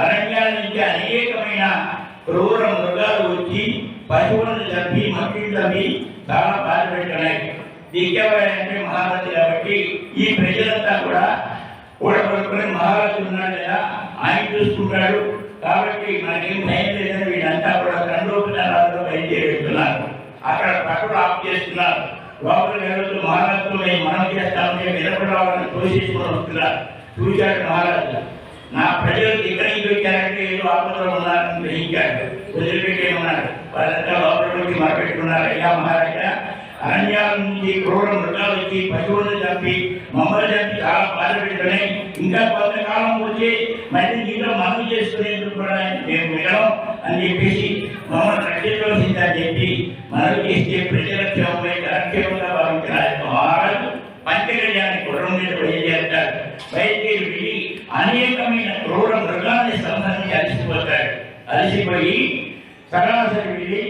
అరణ్యాల నుంచి అనేకమైన క్రూర మృగాలు వచ్చి పశువులను చంపి మట్టిని చంపి చాలా బాధ పెడుతున్నాయి. దిగ్గవాడంటే మహారాజు కాబట్టి ఈ ప్రజలంతా కూడా కూడబడుకుని మహారాజు ఉన్నాడు కదా, ఆయన చూసుకుంటాడు కాబట్టి మనకేం భయం లేదని వీళ్ళంతా కూడా తండోపచారాలతో బయలుదేరుతున్నారు. అక్కడ పక్కన ఆఫ్ చేస్తున్నారు. లోపలికి వెళ్తూ మహారాజుతో మేము మనం చేస్తామంటే నిలబడాలని తోసేసుకొని వస్తున్నారు. చూశాడు మహారాజు, నా ప్రజలు ఇక్కడి నుంచి వచ్చారంటే ఏదో ఆపదలో ఉన్నారని గ్రహించాడు. వదిలిపెట్టేమన్నాడు. వాళ్ళంతా లోపలికి మొదలుపెట్టుకున్నారు. అయ్యా మహారాజా, అరణ్యాల నుంచి క్రూర మృగాలు వచ్చి పశువులను చంపి మమ్మల్ని చంపి చాలా బాధ పెడుతున్నాయి. ఇంకా కొంతకాలం వచ్చి మళ్ళీ నీలో మనవి చేసుకునేందుకు కూడా మేము వినడం అని చెప్పేసి మమ్మల్ని రక్షించవలసిందని చెప్పి మనవి చేస్తే ప్రజల క్షేమమై అక్షేమంగా భావించిన మహారాజు పంచగళ్యాన్ని గుర్రం మీద బయలుదేరుతాడు. బయలుదేరి వెళ్ళి అనేకమైన క్రూర మృగాన్ని సంబంధించి అలసిపోతాడు. అలసిపోయి సరాసరి వెళ్ళి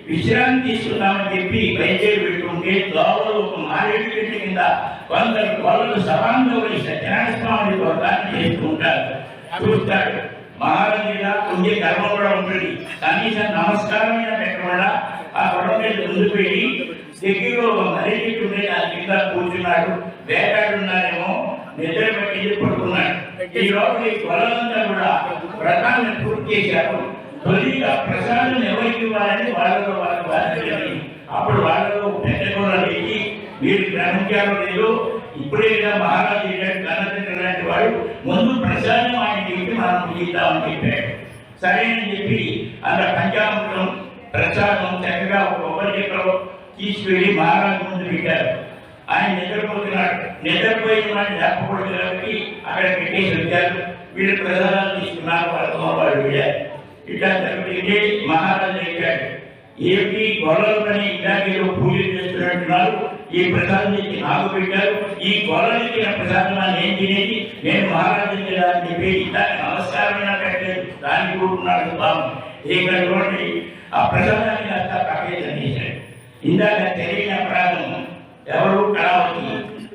విశ్రాంతి తీసుకుందామని చెప్పి బయలుదేరి పెట్టుకుంటే లోపల ఒక మారేడు చెట్టు కింద కొందరు కొలలు సభాంలో సత్యనారాయణ స్వామి వ్రతాన్ని చేసుకుంటారు. చూస్తాడు మహారాజుగా కొంచెం గర్వం కూడా ఉంటుంది. కనీసం నమస్కారమైన పెట్టకుండా ఆ గొడవ మీద ముందుకు వెళ్ళి దగ్గరలో మరీ చెట్టు ఉండే దాని కింద కూర్చున్నాడు. వేటాడున్నారేమో నిద్ర పట్టింది పడుకున్నాడు. ఈ లోపల ఈ కొలంతా కూడా వ్రతాన్ని పూర్తి చేశారు. తొలిగా ప్రసాదం ఎవరికి ఇవ్వాలని వాళ్ళలో వాళ్ళకి బాధ్యత. అప్పుడు వాళ్ళలో పెద్ద కూడా లేచి మీరు గ్రహించారో లేదు, ఇప్పుడే కదా మహారాజు కన్నతండ్రి లాంటి వాడు, ముందు ప్రసాదం ఆయన చెప్పి మనం పూజిద్దామని చెప్పాడు. సరేనని చెప్పి అలా పంచామృతం ప్రసాదం చక్కగా ఒక కొబ్బరి చెక్కలో తీసుకువెళ్ళి మహారాజు ముందు పెట్టారు. ఆయన నిద్రపోతున్నాడు. నిద్రపోయిన వాడిని లేకపోవడం కాబట్టి అక్కడ పెట్టేసి వచ్చారు. వీళ్ళు ప్రసాదాలు తీసుకున్నారు. వాళ్ళు వెళ్ళారు. ఇట్లా జరిగితే మహారాజు అడిగాడు, ఏమిటి గొడవలు పని ఇలాగేదో పూజలు చేస్తున్నట్టున్నారు, ఈ ప్రసాదం నుంచి నాకు పెట్టారు, ఈ గొడవలు ఇచ్చిన ప్రసాదం నేను తినేది, నేను మహారాజు కదా అని చెప్పి ఇలా నమస్కారమైనా పెట్టలేదు. దానికి కూడుకున్నాడు బాబు. ఇక్కడ చూడండి, ఆ ప్రసాదాన్ని కాస్త పక్కనే తనేశాడు. ఇందాక తెలియని అపరాధం ఎవరు కళావతి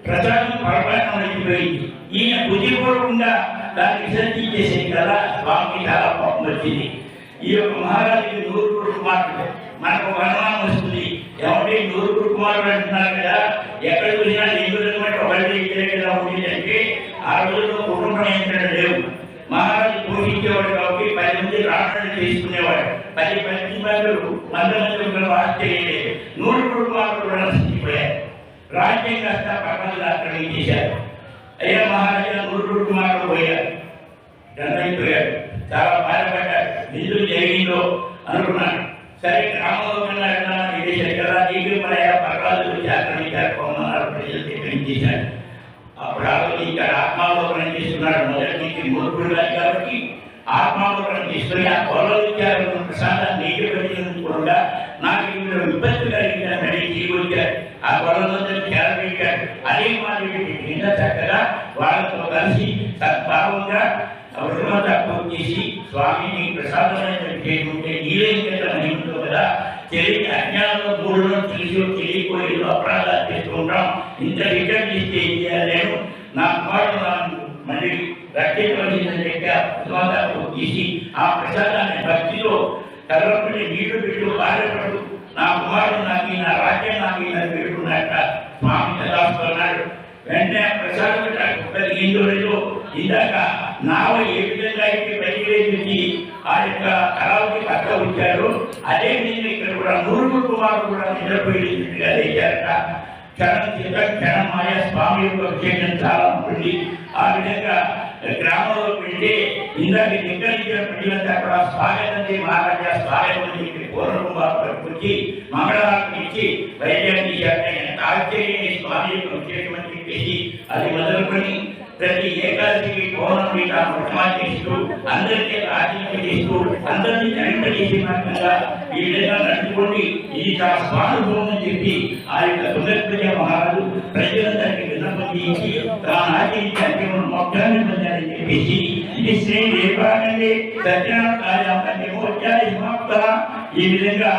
ప్రసాదం పొరపాటున వెళ్ళిపోయింది. ఈయన బుద్ధిపూర్వకంగా దాన్ని విసర్జించేసేది కదా, స్వామికి చాలా కోపం వచ్చింది. ఈ యొక్క మహారాజుకి 100 కుమారుడు, మనకు అనుమానం వస్తుంది, ఎవరి 100 కుమారుడు అంటున్నారు కదా, ఎక్కడ చూసినా నిధులను బట్టి ఒకటి ఇద్దరే కదా ఉండేదంటే ఆ రోజుల్లో కుటుంబ నియంత్రణ లేవు. మహారాజు పోషించేవాడు కాబట్టి 10 మంది రాష్ట్రాన్ని తీసుకునేవాడు. 10 మంది ఆశ్చర్యలేదు. 100 కుటుంబాలు కూడా నశించిపోయారు. రాజ్యం కాస్త పక్కన ఆక్రమించేశారు. అయ్యా మహారాజా 100 కుమారులు పోయారు, దండైపోయాడు. చాలా బాధపడ్డాడు. ఎందుకు జరిగిందో అనుకున్నాడు. సరే గ్రామంలో వెళ్ళాడు కదా, నీకు మన పర్వాలు వచ్చి ఆక్రమించారు, పొమ్మన్నారు, ప్రజలు స్వీకరించేశాడు. అప్పుడు ఆలోచించాడు, ఆత్మావలోకనం చేస్తున్నాడు. మొదటి నుంచి మూర్ఖుడు కాబట్టి ఆత్మావలోకనం చేసుకుని ఆ పొలం ఇచ్చారు ప్రసాదాన్ని నీకు పెట్టించుకోకుండా నాకు ఇక్కడ విపత్తు కలిగిందని మళ్ళీ తిరిగి వచ్చారు. ఆ పొలంలో చేరబెట్టాడు. అదే మాదిరి కింద చక్కగా వాళ్ళతో కలిసి సద్భావంగా వృధమంతా పూర్తి చేసి స్వామిని ప్రసాదమైన చేసుకుంటే నీలేంకట మహిమతో కదా, తెలియని అజ్ఞానంలో మూడులో తెలియకపోయి అపరాధాలు చేసుకుంటాం. ఇంత రిటర్న్ చేస్తే ఏం చేయాలేను, నా కుమారుడు మళ్ళీ రక్షించవలసిందని చెప్పి ఆ వృధమంతా పూర్తి చేసి ఆ ప్రసాదాన్ని భక్తిలో కర్రపడి నీళ్లు పెట్టు బాధపడు, నా కుమారుడు నాకు నా రాజ్యం నాకు ఇలా పెట్టుకున్నట్ట స్వామి చదాస్తున్నాడు. వెంటనే ప్రసాదం హిందువులతో ఇందాక నావ ఏ విధంగా అయితే బయలుదేరి ఆ యొక్క కళావతి పక్క వచ్చారు, అదే విధంగా ఇక్కడ కూడా 100 కుమారులు కూడా నిద్రపోయేట్టుగా లేచారట. క్షణం చేత క్షణం ఆయా స్వామి యొక్క విశేషం చాలా ఉంటుంది. ఆ విధంగా గ్రామంలో వెళ్తే ఇందాక నిగ్రహించిన ప్రజలంతా కూడా స్వాగతం మహారాజా స్వాగతం చెప్పి పూర్వకుమారులకు వచ్చి మంగళారతి ఇచ్చి బయలుదేరి ఎంత ఆశ్చర్యాన్ని స్వామి యొక్క విశేషం అని చెప్పేసి అది మొదలుకొని ప్రతి ఏకాదశికి పౌర్ణమి చేస్తూ అందరికీ ఆచరణ చేస్తూ అందరినీ జరింపజేసే మార్గంగా ఈ విధంగా నడుచుకోండి. ఇది చాలా స్వానుభవం అని చెప్పి ఆ యొక్క దుర్గప్రజ మహారాజు ప్రజలందరికీ విన్నపం చేసి తాను ఆచరించి అంతిమ మోక్షాన్ని పొందాలని చెప్పేసి ఇది శ్రీ దేవానందే సత్యనారాయణ సమాప్త. ఈ విధంగా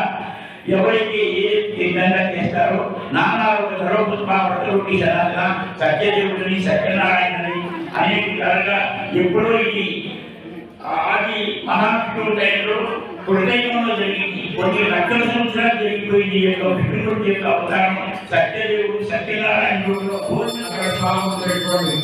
ఎవరికి ఏ విధంగా చేస్తారో నానాలు సర్వపుష్పావృతుడి సనాతన సత్యదేవుడిని సత్యనారాయణని అనేక ఎప్పుడో ఇది అది మహావిష్ణువు టైంలో హృదయంలో జరిగింది. కొన్ని లక్షల సంవత్సరాలు జరిగిపోయింది. ఈ యొక్క విష్ణుమూర్తి యొక్క అవతారం సత్యదేవుడు సత్యనారాయణుడు స్వామి